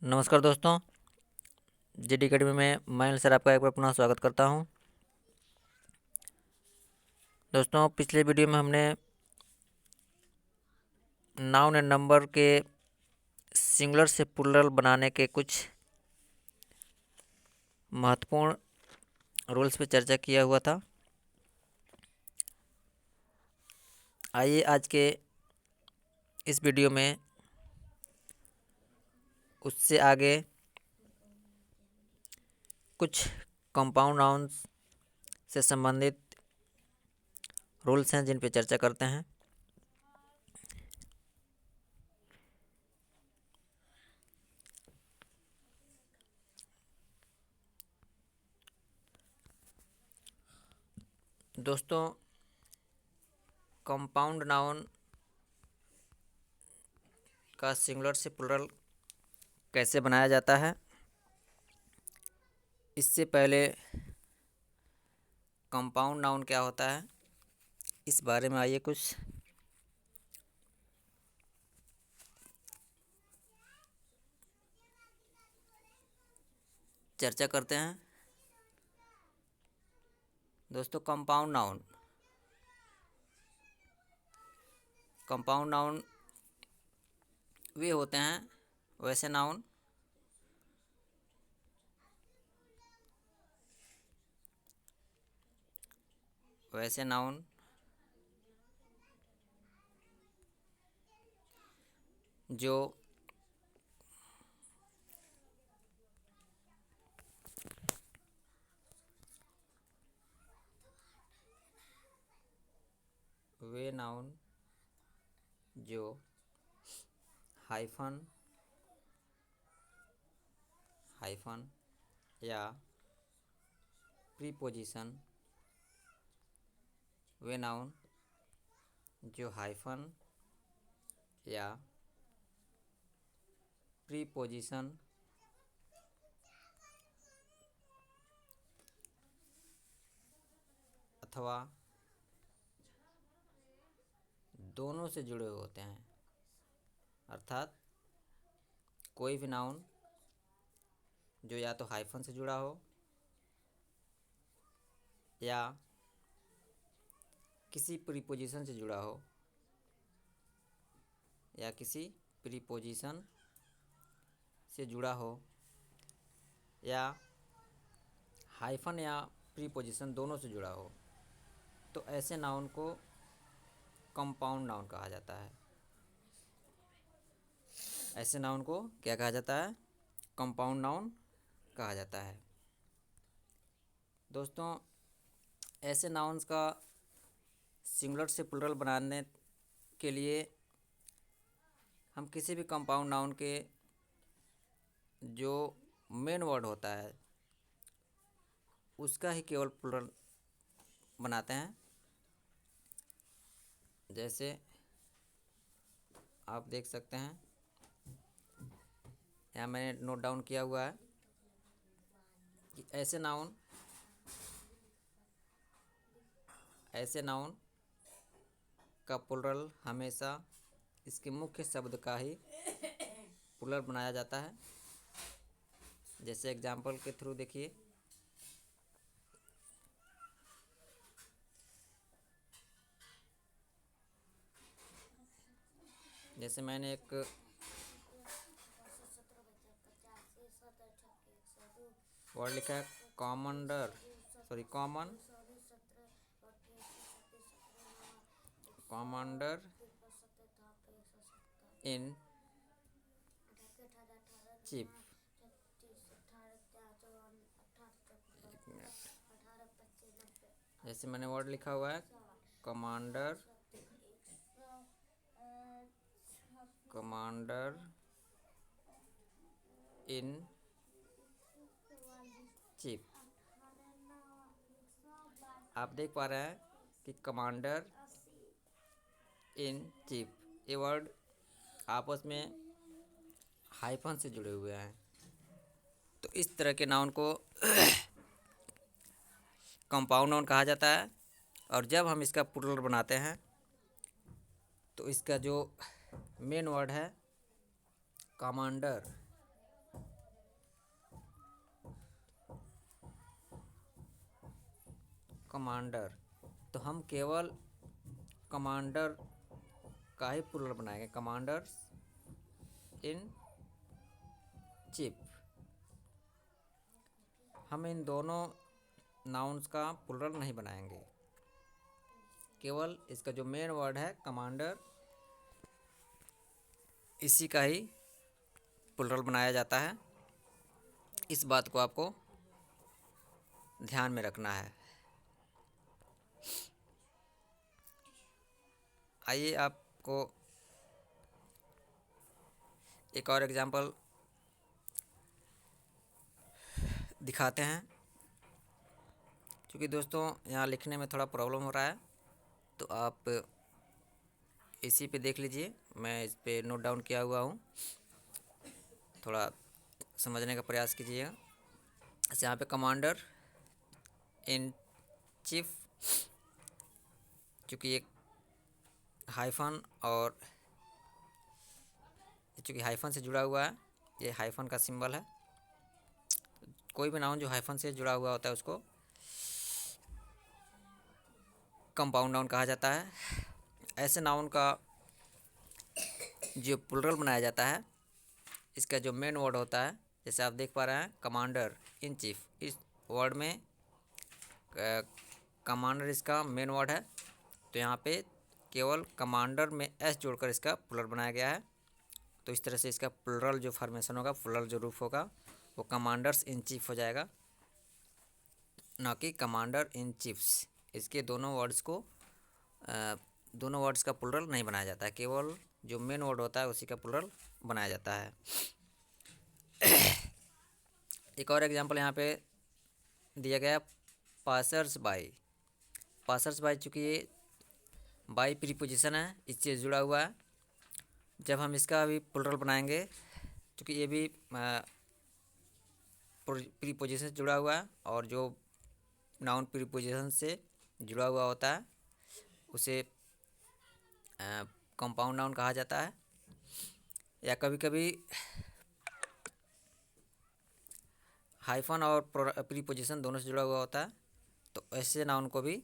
नमस्कार दोस्तों, GD academy में मैं अनिल सर आपका एक बार पुनः स्वागत करता हूं। दोस्तों, पिछले वीडियो में हमने नाउन एंड नंबर के सिंगुलर से प्लूरल बनाने के कुछ महत्वपूर्ण रूल्स पे चर्चा किया हुआ था। आइए आज के इस वीडियो में उससे आगे कुछ कंपाउंड नाउन्स से संबंधित रूल्स हैं जिन पे चर्चा करते हैं। दोस्तों, कंपाउंड नाउन का सिंगुलर से प्लूरल कैसे बनाया जाता है, इससे पहले कंपाउंड नाउन क्या होता है इस बारे में आइए कुछ चर्चा करते हैं। दोस्तों, कंपाउंड नाउन वे होते हैं वैसे नाउन जो हाइफन या प्रीपोजिशन जो हाइफन या प्रीपोजिशन अथवा दोनों से जुड़े हुए होते हैं। अर्थात कोई भी नाउन जो या तो हाइफन से जुड़ा हो या किसी प्रीपोजिशन से जुड़ा हो या किसी प्रीपोजिशन से जुड़ा हो या हाइफन या प्रीपोजिशन दोनों से जुड़ा हो, तो ऐसे नाउन को कंपाउंड नाउन कहा जाता है। ऐसे नाउन को क्या कहा जाता है? कंपाउंड नाउन कहा जाता है। दोस्तों, ऐसे नाउन्स का सिंगुलर से प्लूरल बनाने के लिए हम किसी भी कंपाउंड नाउन के जो मेन वर्ड होता है उसका ही केवल प्लूरल बनाते हैं। जैसे आप देख सकते हैं, यहाँ मैंने नोट डाउन किया हुआ है कि ऐसे नाउन का प्लूरल हमेशा इसके मुख्य शब्द का ही प्लूरल बनाया जाता है। जैसे एग्जाम्पल के थ्रू देखिए, जैसे मैंने एक वर्ड लिखा है कॉमन कमांडर इन चीफ। जैसे मैंने वर्ड लिखा हुआ है कमांडर इन चीफ। आप देख पा रहे हैं कि कमांडर इन चीफ ये वर्ड आपस में हाइफन से जुड़े हुए हैं। तो इस तरह के नाउन को कंपाउंड नाउन कहा जाता है। और जब हम इसका प्लूरल बनाते हैं तो इसका जो मेन वर्ड है कमांडर कमांडर, तो हम केवल कमांडर का ही प्लूरल बनाएंगे, कमांडर्स इन चीफ। हम इन दोनों नाउन्स का प्लूरल नहीं बनाएंगे, केवल इसका जो मेन वर्ड है कमांडर, इसी का ही प्लूरल बनाया जाता है। इस बात को आपको ध्यान में रखना है। आइए आपको एक और एग्जांपल दिखाते हैं। क्योंकि दोस्तों यहाँ लिखने में थोड़ा प्रॉब्लम हो रहा है, तो आप इसी पे देख लीजिए, मैं इस पे नोट डाउन किया हुआ हूँ, थोड़ा समझने का प्रयास कीजिएगा। जैसे यहाँ पे कमांडर इन चीफ, चूँकि एक हाइफन और चूँकि हाइफन से जुड़ा हुआ है, ये हाइफन का सिंबल है। कोई भी नाउन जो हाइफन से जुड़ा हुआ होता है उसको कंपाउंड नाउन कहा जाता है। ऐसे नाउन का जो प्लूरल बनाया जाता है, इसका जो मेन वर्ड होता है, जैसे आप देख पा रहे हैं कमांडर इन चीफ, इस वर्ड में कमांडर इसका मेन वर्ड है, तो यहाँ पे केवल कमांडर में एस जोड़कर इसका प्लूरल बनाया गया है। तो इस तरह से इसका प्लूरल जो फॉर्मेशन होगा, प्लूरल जो रूप होगा, वो कमांडर्स इन चीफ हो जाएगा, ना कि कमांडर इन चीफ्स। इसके दोनों वर्ड्स का प्लूरल नहीं बनाया जाता है, केवल जो मेन वर्ड होता है उसी का प्लूरल बनाया जाता है। एक और एग्जांपल यहाँ पे दिया गया, पासर्स बाई। पासर्स बाई, चूँकि ये बाई प्रीपोजिशन है, इससे जुड़ा हुआ है। जब हम इसका भी प्लूरल बनाएंगे, क्योंकि ये भी प्रीपोजिशन से जुड़ा हुआ है, और जो नाउन प्रीपोजिशन से जुड़ा हुआ होता है उसे कंपाउंड नाउन कहा जाता है। या कभी कभी हाइफन और प्रीपोजिशन दोनों से जुड़ा हुआ होता है, तो ऐसे नाउन को भी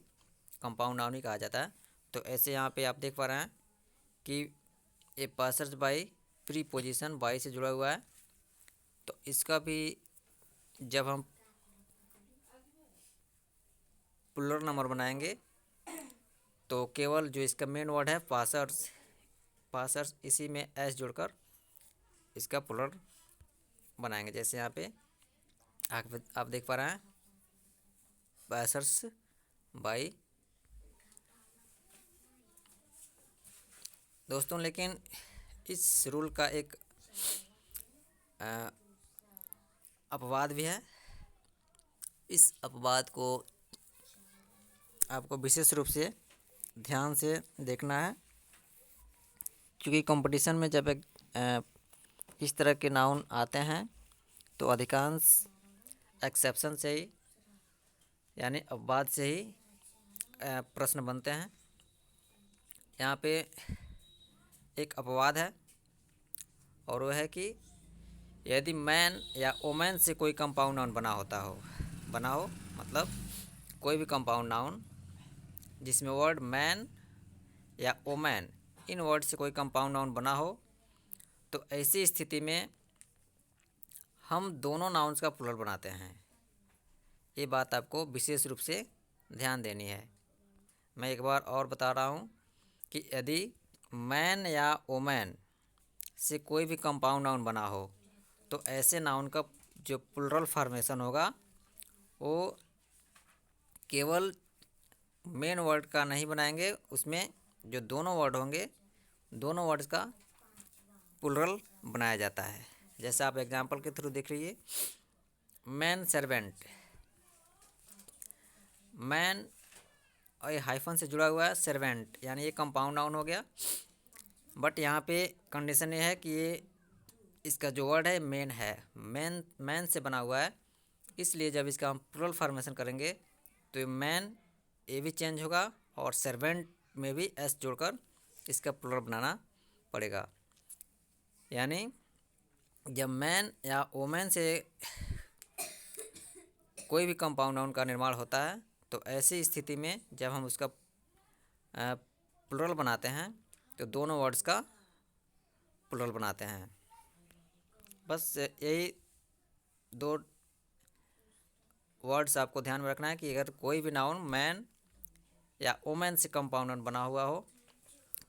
कंपाउंड नाउन ही कहा जाता है। तो ऐसे यहाँ पे आप देख पा रहे हैं कि ये पासर्स बाई प्रीपोजिशन बाई से जुड़ा हुआ है, तो इसका भी जब हम प्लूरल नंबर बनाएंगे तो केवल जो इसका मेन वर्ड है पासर्स, इसी में एस जोड़कर इसका प्लूरल बनाएंगे। जैसे यहाँ पे आप देख पा रहे हैं पासर्स बाई। दोस्तों, लेकिन इस रूल का एक अपवाद भी है। इस अपवाद को आपको विशेष रूप से ध्यान से देखना है, क्योंकि कंपटीशन में जब इस तरह के नाउन आते हैं तो अधिकांश एक्सेप्शन से ही, यानी अपवाद से ही प्रश्न बनते हैं। यहाँ पे एक अपवाद है, और वह है कि यदि मैन या ओमैन से कोई कंपाउंड नाउन बना हो मतलब कोई भी कंपाउंड नाउन जिसमें वर्ड मैन या ओमैन, इन वर्ड से कोई कंपाउंड नाउन बना हो, तो ऐसी स्थिति में हम दोनों नाउन्स का प्लूरल बनाते हैं। ये बात आपको विशेष रूप से ध्यान देनी है। मैं एक बार और बता रहा हूँ कि यदि मैन या ओमैन से कोई भी कंपाउंड नाउन बना हो, तो ऐसे नाउन का जो प्लूरल फॉर्मेशन होगा वो केवल मेन वर्ड का नहीं बनाएंगे, उसमें जो दोनों वर्ड होंगे, दोनों वर्ड्स का प्लूरल बनाया जाता है। जैसे आप एग्जांपल के थ्रू देख लीजिए, मैन सर्वेंट, मैन और ये हाइफन से जुड़ा हुआ है, सर्वेंट यानी ये कंपाउंड नाउन हो गया। बट यहाँ पे कंडीशन ये है कि ये इसका जो वर्ड है मैन है, मैन से बना हुआ है, इसलिए जब इसका हम प्लूरल फॉर्मेशन करेंगे तो मैन ये भी चेंज होगा, और सर्वेंट में भी एस जोड़कर इसका प्लूरल बनाना पड़ेगा। यानी जब मैन या वोमेन से कोई भी कंपाउंड नाउन का निर्माण होता है, तो ऐसी स्थिति में जब हम उसका प्लुरल बनाते हैं तो दोनों वर्ड्स का प्लुरल बनाते हैं। बस यही दो वर्ड्स आपको ध्यान में रखना है कि अगर कोई भी नाउन मैन या वुमेन से कंपाउंड बना हुआ हो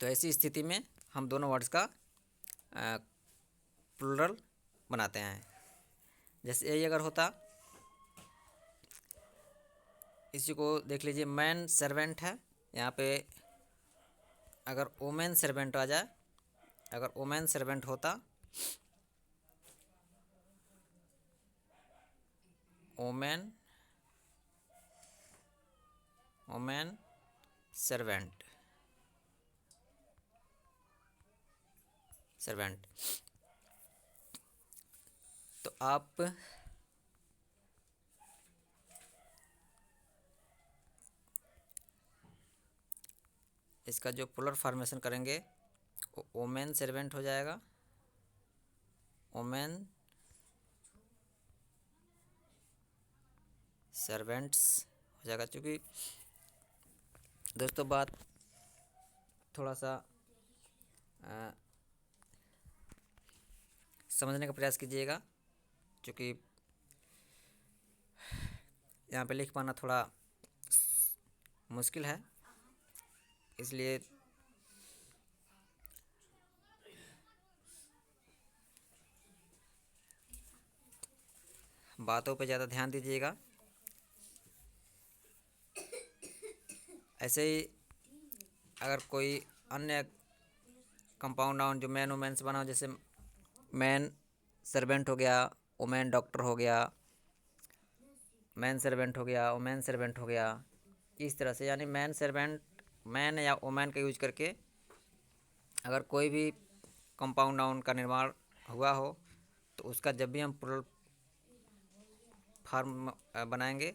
तो ऐसी स्थिति में हम दोनों वर्ड्स का प्लुरल बनाते हैं। जैसे यही अगर होता, इसी को देख लीजिए, मैन सर्वेंट है, यहाँ पे अगर वुमेन सर्वेंट आ जाए, अगर वुमेन सर्वेंट होता, वुमेन सर्वेंट तो आप इसका जो प्लुरल फॉर्मेशन करेंगे वो वुमेन सर्वेंट हो जाएगा, वुमेन सर्वेंट्स हो जाएगा। क्योंकि दोस्तों बात थोड़ा सा समझने का प्रयास कीजिएगा, क्योंकि यहाँ पे लिख पाना थोड़ा मुश्किल है, इसलिए बातों पे ज़्यादा ध्यान दीजिएगा। ऐसे ही अगर कोई अन्य कंपाउंड नाउन जो मैन वुमेन से बना हो, जैसे मैन सर्वेंट हो गया, वुमेन डॉक्टर हो गया, मैन सर्वेंट हो गया, वुमेन सर्वेंट हो गया, इस तरह से, यानी मैन सर्वेंट, मैन या वुमेन का यूज करके अगर कोई भी कंपाउंड नाउन का निर्माण हुआ हो तो उसका जब भी हम प्लुरल फॉर्म बनाएंगे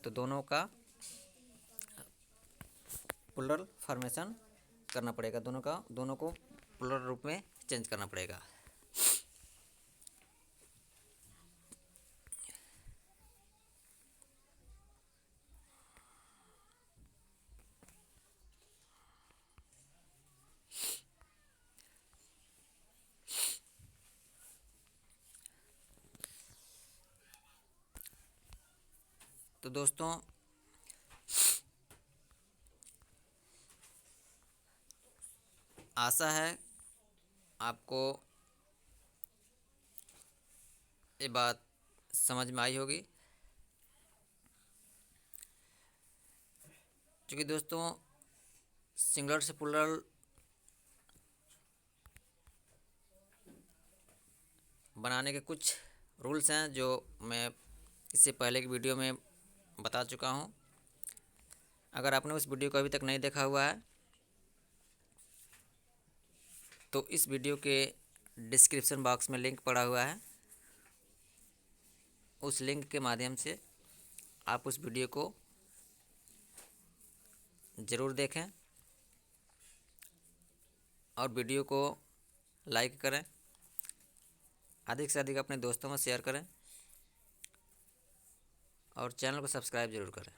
तो दोनों का प्लुरल फॉर्मेशन करना पड़ेगा, दोनों को प्लुरल रूप में चेंज करना पड़ेगा। तो दोस्तों आशा है आपको ये बात समझ में आई होगी। क्योंकि दोस्तों सिंगुलर से प्लुरल बनाने के कुछ रूल्स हैं जो मैं इससे पहले की वीडियो में बता चुका हूं। अगर आपने उस वीडियो को अभी तक नहीं देखा हुआ है तो इस वीडियो के डिस्क्रिप्शन बॉक्स में लिंक पड़ा हुआ है, उस लिंक के माध्यम से आप उस वीडियो को ज़रूर देखें और वीडियो को लाइक करें, अधिक से अधिक अपने दोस्तों में शेयर करें और चैनल को सब्सक्राइब ज़रूर करें।